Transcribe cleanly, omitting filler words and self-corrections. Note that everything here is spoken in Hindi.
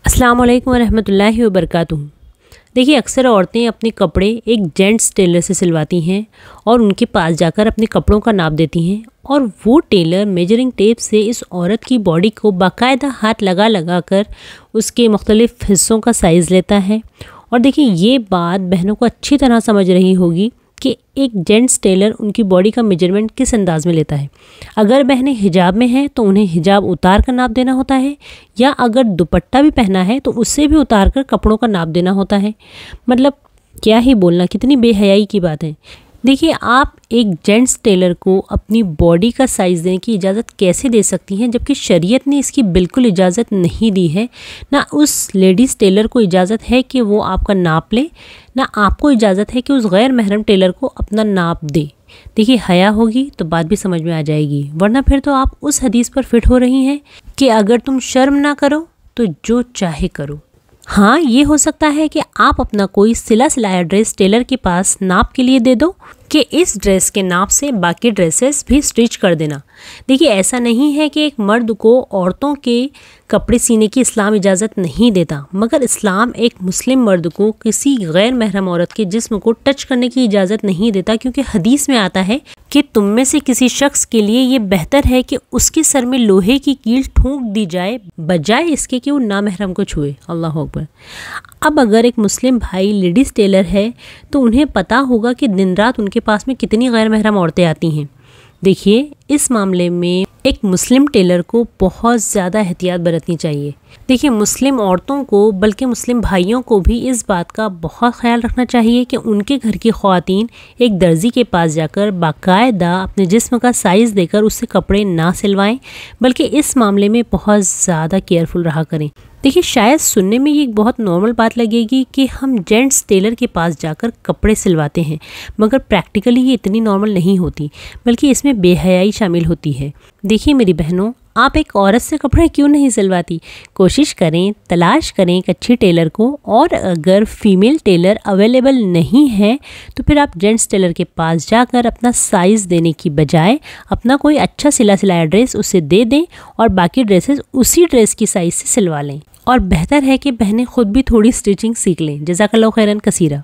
अस्सलाम वालेकुम रहमतुल्लाहि व बरकातुहू। देखिए, अक्सर औरतें अपने कपड़े एक जेंट्स टेलर से सिलवाती हैं और उनके पास जाकर अपने कपड़ों का नाप देती हैं और वो टेलर मेजरिंग टेप से इस औरत की बॉडी को बाकायदा हाथ लगा लगा कर उसके मुख्तलिफ़ हिस्सों का साइज़ लेता है। और देखिए, ये बात बहनों को अच्छी तरह समझ रही होगी कि एक जेंट्स टेलर उनकी बॉडी का मेजरमेंट किस अंदाज़ में लेता है। अगर बहनें हिजाब में हैं तो उन्हें हिजाब उतार कर नाप देना होता है, या अगर दुपट्टा भी पहना है तो उससे भी उतार कर कपड़ों का नाप देना होता है। मतलब क्या ही बोलना, कितनी बेहयाई की बात है। देखिए, आप एक जेंट्स टेलर को अपनी बॉडी का साइज़ देने की इजाज़त कैसे दे सकती हैं, जबकि शरीयत ने इसकी बिल्कुल इजाज़त नहीं दी है। ना उस लेडीज़ टेलर को इजाज़त है कि वो आपका नाप ले, ना आपको इजाज़त है कि उस गैर महरम टेलर को अपना नाप दे। देखिए, हया होगी तो बात भी समझ में आ जाएगी, वरना फिर तो आप उस हदीस पर फिट हो रही हैं कि अगर तुम शर्म ना करो तो जो चाहे करो। हाँ, ये हो सकता है कि आप अपना कोई सिला सिलाया ड्रेस टेलर के पास नाप के लिए दे दो कि इस ड्रेस के नाप से बाकी ड्रेसेस भी स्टिच कर देना। देखिए, ऐसा नहीं है कि एक मर्द को औरतों के कपड़े सीने की इस्लाम इजाज़त नहीं देता, मगर इस्लाम एक मुस्लिम मर्द को किसी गैर महरम औरत के जिस्म को टच करने की इजाज़त नहीं देता, क्योंकि हदीस में आता है कि तुम में से किसी शख्स के लिए ये बेहतर है कि उसके सर में लोहे की कील ठोंक दी जाए बजाय इसके कि वो नामहरम को छुए। अल्लाह अकबर। अब अगर एक मुस्लिम भाई लेडीज़ टेलर है तो उन्हें पता होगा कि दिन रात उनके पास में कितनी गैर महरम औरतें आती हैं। देखिए, इस मामले में एक मुस्लिम टेलर को बहुत ज़्यादा एहतियात बरतनी चाहिए। देखिए, मुस्लिम औरतों को बल्कि मुस्लिम भाइयों को भी इस बात का बहुत ख्याल रखना चाहिए कि उनके घर की ख़वातीन एक दर्जी के पास जाकर बाकायदा अपने जिस्म का साइज़ देकर उससे कपड़े ना सिलवाएं, बल्कि इस मामले में बहुत ज़्यादा केयरफुल रहा करें। देखिए, शायद सुनने में ये एक बहुत नॉर्मल बात लगेगी कि हम जेंट्स टेलर के पास जाकर कपड़े सिलवाते हैं, मगर प्रैक्टिकली ये इतनी नॉर्मल नहीं होती, बल्कि इसमें बेहयाई शामिल होती है। देखिए मेरी बहनों, आप एक औरत से कपड़े क्यों नहीं सिलवाती? कोशिश करें, तलाश करें एक अच्छी टेलर को, और अगर फीमेल टेलर अवेलेबल नहीं है तो फिर आप जेंट्स टेलर के पास जाकर अपना साइज़ देने की बजाय अपना कोई अच्छा सिला सिलाया ड्रेस उसे दे दें और बाकी ड्रेसेस उसी ड्रेस की साइज़ से सिलवा लें। और बेहतर है कि बहनें खुद भी थोड़ी स्टिचिंग सीख लें। जज़ाकल्लाहु खैरन कसीरा।